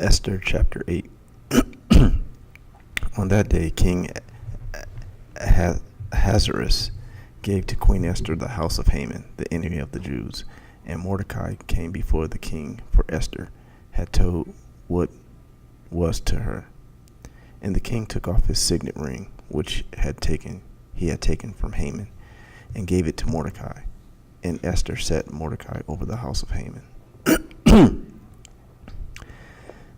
Esther chapter 8. On that day, King Ahasuerus gave to Queen Esther the house of Haman, the enemy of the Jews. And Mordecai came before the king, for Esther had told what was to her. And the king took off his signet ring, which he had taken from Haman, and gave it to Mordecai. And Esther set Mordecai over the house of Haman.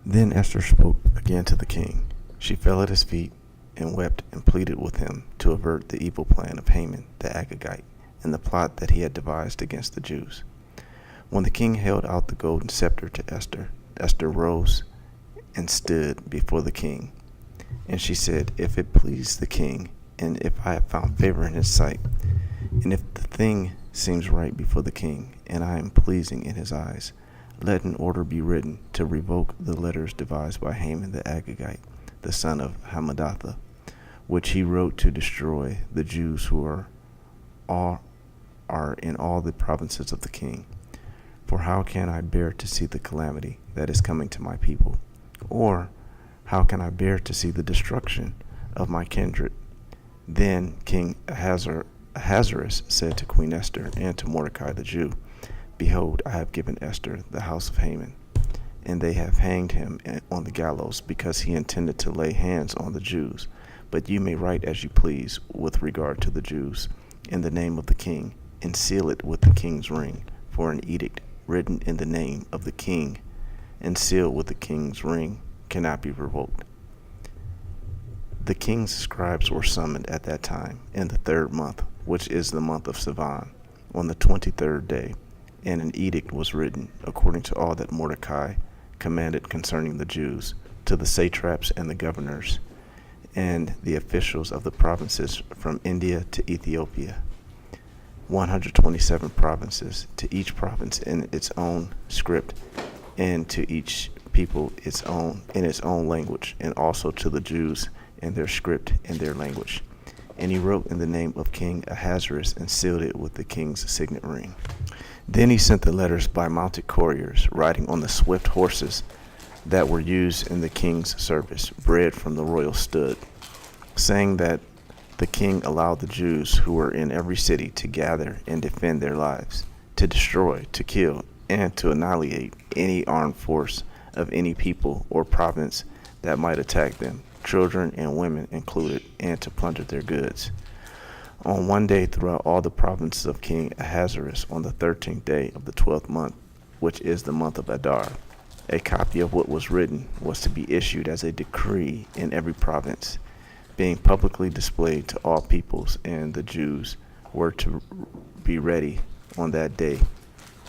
Then Esther spoke again to the king. She fell at his feet and wept and pleaded with him to avert the evil plan of Haman the Agagite and the plot that he had devised against the Jews. When the king held out the golden scepter to Esther, Esther rose and stood before the king. And she said, "If it please the king, and if I have found favor in his sight, and if the thing seems right before the king, and I am pleasing in his eyes, let an order be written to revoke the letters devised by Haman the Agagite, the son of Hammedatha, which he wrote to destroy the Jews who are in all the provinces of the king. For how can I bear to see the calamity that is coming to my people? Or how can I bear to see the destruction of my kindred?" Then King Ahasuerus said to Queen Esther and to Mordecai the Jew, "Behold, I have given Esther the house of Haman, and they have hanged him on the gallows because he intended to lay hands on the Jews. But you may write as you please with regard to the Jews in the name of the king, and seal it with the king's ring, for an edict written in the name of the king and sealed with the king's ring cannot be revoked." The king's scribes were summoned at that time in the 3rd month, which is the month of Sivan, on the 23rd day, and an edict was written according to all that Mordecai commanded concerning the Jews, to the satraps and the governors and the officials of the provinces from India to Ethiopia, 127 provinces, to each province in its own script, and to each people in its own language, and also to the Jews in their script and their language. And he wrote in the name of King Ahasuerus and sealed it with the king's signet ring. Then he sent the letters by mounted couriers, riding on the swift horses that were used in the king's service, bred from the royal stud, saying that the king allowed the Jews who were in every city to gather and defend their lives, to destroy, to kill, and to annihilate any armed force of any people or province that might attack them, children and women included, and to plunder their goods. On one day throughout all the provinces of King Ahasuerus, on the 13th day of the 12th month, which is the month of Adar, a copy of what was written was to be issued as a decree in every province, being publicly displayed to all peoples, and the Jews were to be ready on that day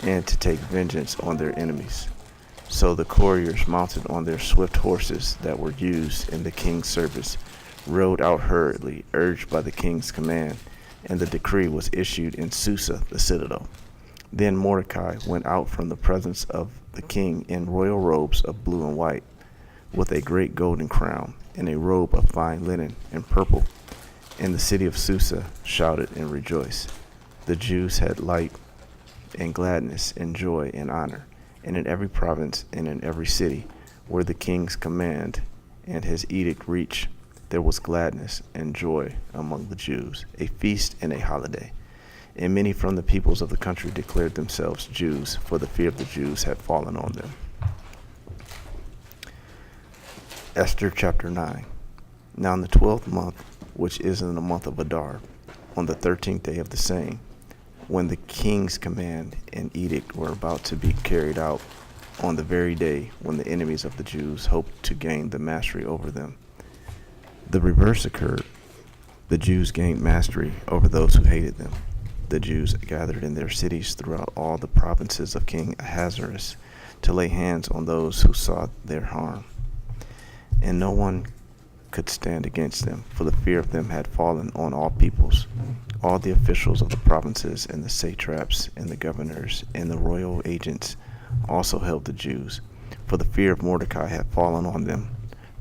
and to take vengeance on their enemies. So the couriers, mounted on their swift horses that were used in the king's service, rode out hurriedly, urged by the king's command, and the decree was issued in Susa, the citadel. Then Mordecai went out from the presence of the king in royal robes of blue and white, with a great golden crown, and a robe of fine linen and purple. And the city of Susa shouted and rejoiced. The Jews had light and gladness and joy and honor, and in every province and in every city where the king's command and his edict reached, there was gladness and joy among the Jews, a feast and a holiday. And many from the peoples of the country declared themselves Jews, for the fear of the Jews had fallen on them. Esther chapter 9. Now in the 12th month, which is in the month of Adar, on the 13th day of the same, when the king's command and edict were about to be carried out, on the very day when the enemies of the Jews hoped to gain the mastery over them, the reverse occurred. The Jews gained mastery over those who hated them. The Jews gathered in their cities throughout all the provinces of King Ahasuerus to lay hands on those who sought their harm. And no one could stand against them, for the fear of them had fallen on all peoples. All the officials of the provinces and the satraps and the governors and the royal agents also held the Jews, for the fear of Mordecai had fallen on them.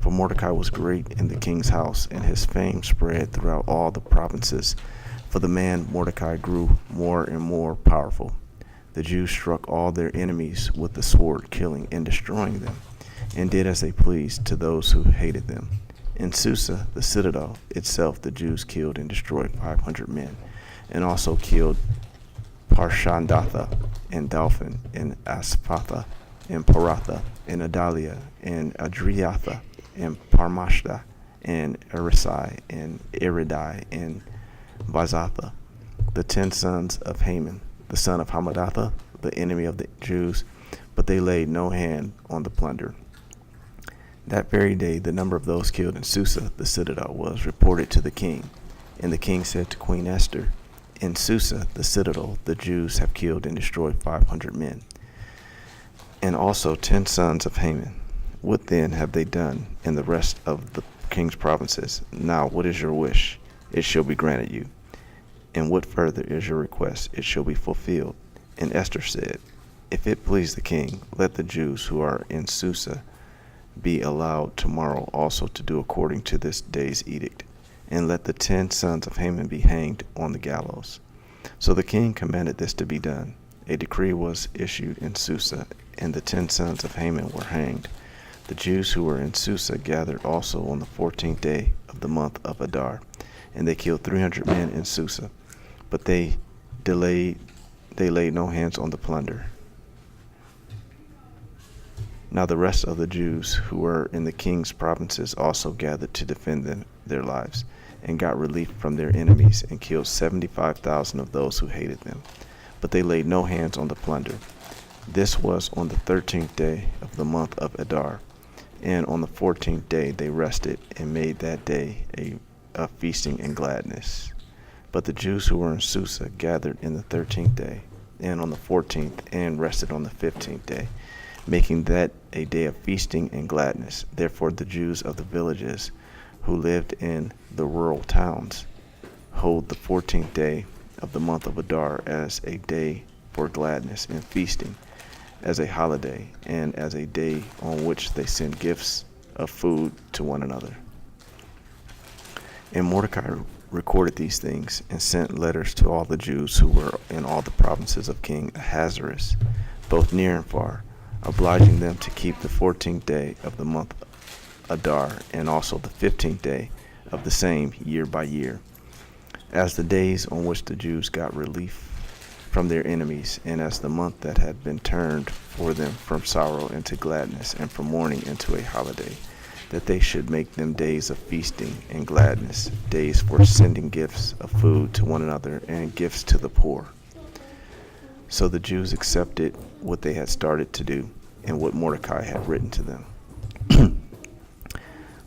For Mordecai was great in the king's house, and his fame spread throughout all the provinces. For the man Mordecai grew more and more powerful. The Jews struck all their enemies with the sword, killing and destroying them. and did as they pleased to those who hated them. In Susa, the citadel itself, the Jews killed and destroyed 500 men, and also killed Parshandatha, and Dalphon, and Aspatha, and Paratha, and Adalia, and Adriatha, and Parmashta, and Erisai, and Eridai, and Vazatha, the 10 sons of Haman, the son of Hamadatha, the enemy of the Jews, but they laid no hand on the plunder. That very day the number of those killed in Susa, the citadel, was reported to the king. And the king said to Queen Esther, in Susa, the citadel, the Jews have killed and destroyed 500 men, and also 10 sons of Haman. What then have they done in the rest of the king's provinces? Now what is your wish? It shall be granted you. And what further is your request? It shall be fulfilled. And Esther said, if it please the king, let the Jews who are in Susa be allowed tomorrow also to do according to this day's edict, and let the 10 sons of Haman be hanged on the gallows. So the king commanded this to be done. A decree was issued in Susa, and the 10 sons of Haman were hanged. The Jews who were in Susa gathered also on the 14th day of the month of Adar, and they killed 300 men in Susa, but they laid no hands on the plunder. Now the rest of the Jews who were in the king's provinces also gathered to defend their lives, and got relief from their enemies, and killed 75,000 of those who hated them. But they laid no hands on the plunder. This was on the 13th day of the month of Adar, and on the 14th day they rested, and made that day a feasting and gladness. But the Jews who were in Susa gathered in the 13th day, and on the 14th, and rested on the 15th day, making that a day of feasting and gladness. Therefore the Jews of the villages who lived in the rural towns hold the 14th day of the month of Adar as a day for gladness and feasting, as a holiday, and as a day on which they send gifts of food to one another. And Mordecai recorded these things, and sent letters to all the Jews who were in all the provinces of King Ahasuerus, both near and far, obliging them to keep the 14th day of the month Adar, and also the 15th day of the same, year by year, as the days on which the Jews got relief from their enemies, and as the month that had been turned for them from sorrow into gladness, and from mourning into a holiday, that they should make them days of feasting and gladness, days for sending gifts of food to one another, and gifts to the poor. So the Jews accepted what they had started to do, and what Mordecai had written to them.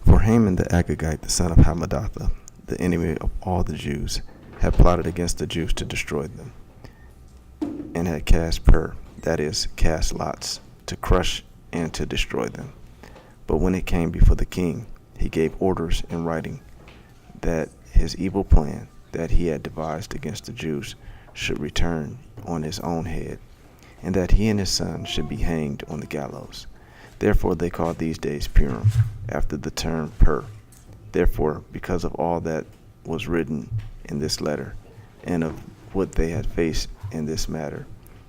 For Haman the Agagite, the son of Hamadatha, the enemy of all the Jews, had plotted against the Jews to destroy them, and had cast that is, cast lots, to crush and to destroy them. But when it came before the king, he gave orders in writing that his evil plan that he had devised against the Jews should return on his own head, and that he and his son should be hanged on the gallows. Therefore they called these days Purim, after the term Pur. Therefore, because of all that was written in this letter, and of what they had faced in this matter,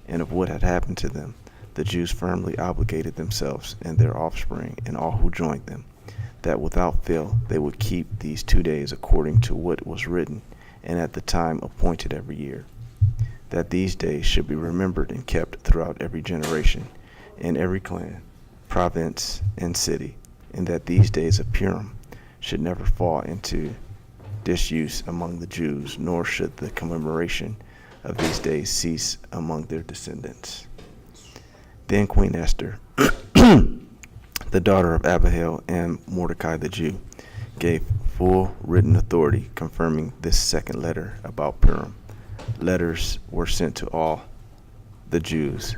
and of what had happened to them, the Jews firmly obligated themselves and their offspring and all who joined them, that without fail they would keep these 2 days according to what was written, and at the time appointed every year, that these days should be remembered and kept throughout every generation, in every clan, province, and city, and that these days of Purim should never fall into disuse among the Jews, nor should the commemoration of these days cease among their descendants. Then Queen Esther, the daughter of Abihail, and Mordecai the Jew, gave full written authority confirming this second letter about Purim. Letters were sent to all the Jews,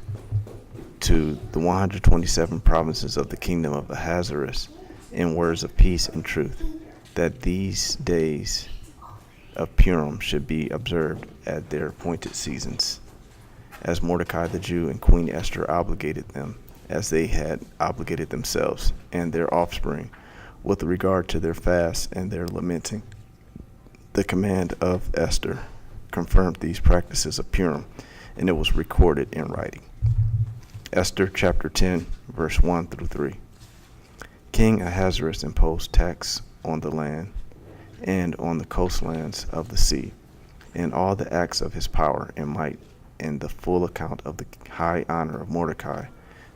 to the 127 provinces of the kingdom of Ahasuerus, in words of peace and truth, that these days of Purim should be observed at their appointed seasons, as Mordecai the Jew and Queen Esther obligated them, as they had obligated themselves and their offspring, with regard to their fasts and their lamenting. The command of Esther confirmed these practices of Purim, and it was recorded in writing. Esther chapter 10, verse 1 through 3. King Ahasuerus imposed tax on the land and on the coastlands of the sea, and all the acts of his power and might, and the full account of the high honor of Mordecai,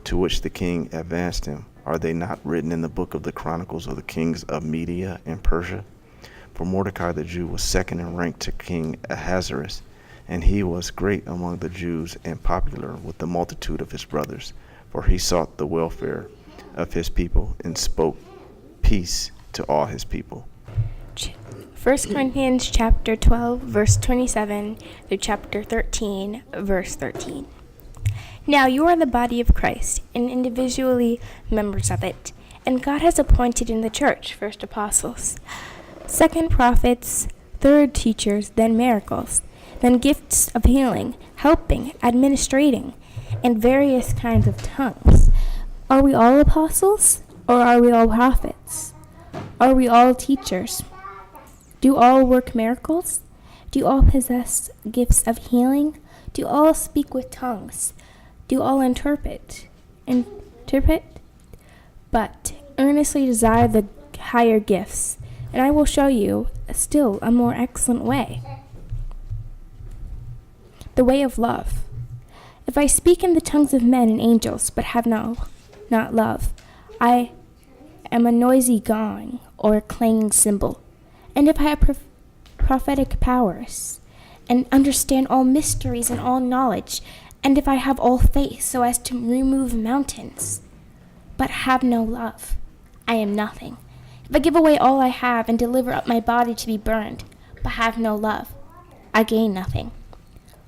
to which the king advanced him, are they not written in the book of the Chronicles of the kings of Media and Persia? For Mordecai the Jew was second in rank to King Ahasuerus, and he was great among the Jews and popular with the multitude of his brothers, for he sought the welfare of his people and spoke peace to all his people. 1 Corinthians chapter 12, verse 27 through chapter 13, verse 13. Now you are the body of Christ, and individually members of it. And God has appointed in the church first apostles, second prophets, third teachers, then miracles, then gifts of healing, helping, administrating, and various kinds of tongues. Are we all apostles, or are we all prophets? Are we all teachers? Do all work miracles? Do all possess gifts of healing? Do all speak with tongues? Do all interpret? But earnestly desire the higher gifts, and I will show you still a more excellent way. The way of love. If I speak in the tongues of men and angels, but have not love, I am a noisy gong or a clanging cymbal. And if I have prophetic powers, and understand all mysteries and all knowledge, and if I have all faith so as to remove mountains, but have no love, I am nothing. If I give away all I have and deliver up my body to be burned, but have no love, I gain nothing.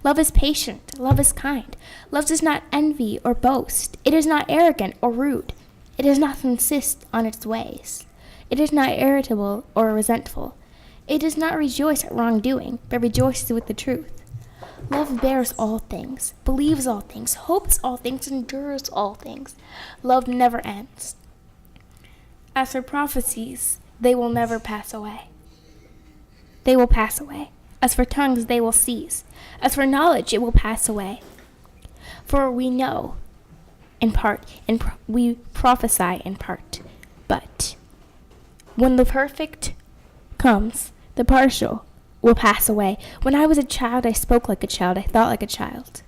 Love is patient, love is kind. Love does not envy or boast. It is not arrogant or rude. It does not insist on its ways. It is not irritable or resentful. It does not rejoice at wrongdoing, but rejoices with the truth. Love bears all things, believes all things, hopes all things, endures all things. Love never ends. As for prophecies, they will never pass away. They will pass away. As for tongues, they will cease. As for knowledge, it will pass away. For we know in part, and we prophesy in part. But when the perfect comes, the partial will pass away. When I was a child, I spoke like a child. I thought like a child.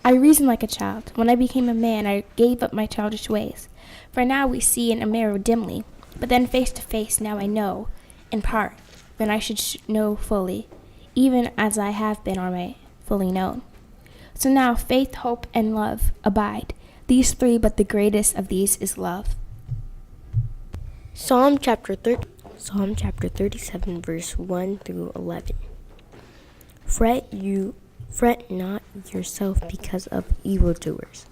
I reasoned like a child. When I became a man, I gave up my childish ways. For now we see in a mirror dimly, but then face to face now I know in part. Then I should know fully, even as I have been already fully known. So now faith, hope, and love abide. These three, but the greatest of these is love. Psalm chapter 37, verse 1 through 11. Fret not yourself because of evildoers.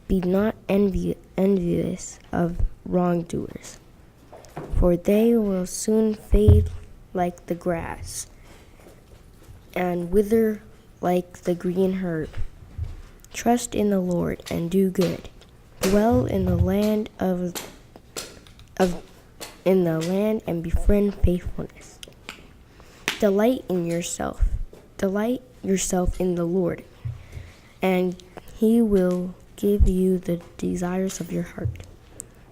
Be not envious of wrongdoers, for they will soon fade like the grass and wither like the green herb. Trust in the Lord and do good. Dwell in the land and befriend faithfulness. Delight yourself in the Lord, and he will give you the desires of your heart.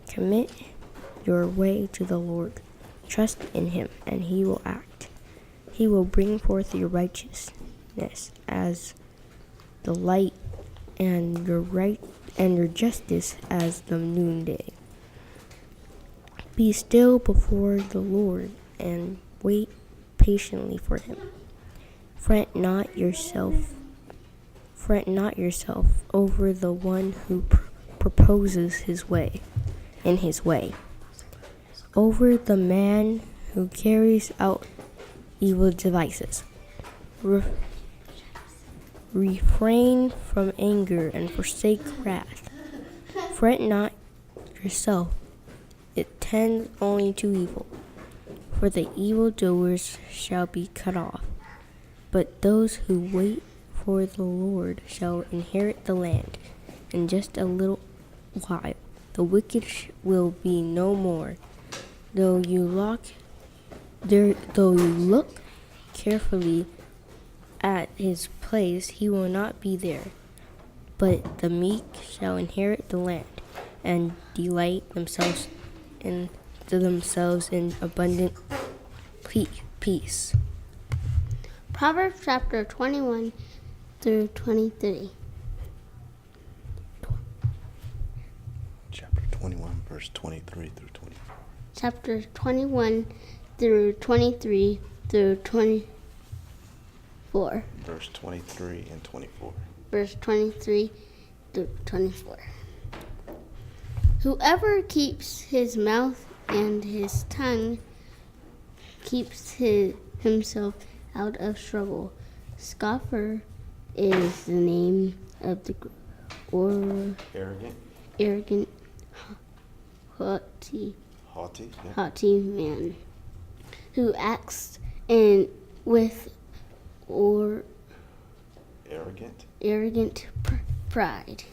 Commit your way to the Lord. Trust in him, and he will act. He will bring forth your righteousness as the light, and your justice as the noonday. Be still before the Lord and wait patiently for him. Fret not yourself over the one who proposes in his way, over the man who carries out evil devices. Refrain from anger and forsake wrath. Fret not yourself, it tends only to evil. For the evildoers shall be cut off, but those who wait for the Lord shall inherit the land. In just a little while, the wicked will be no more. Though you look carefully at his place, he will not be there. But the meek shall inherit the land and delight themselves into themselves in abundant peace. Proverbs chapter 21 through 23. Chapter 21, verse 23 through 24. Chapter 21 through 23 through 24. Verse 23 and 24. Verse 23 through 24. Whoever keeps his mouth and his tongue keeps himself out of trouble. Scoffer is the name of the arrogant, haughty man who acts with arrogant pride.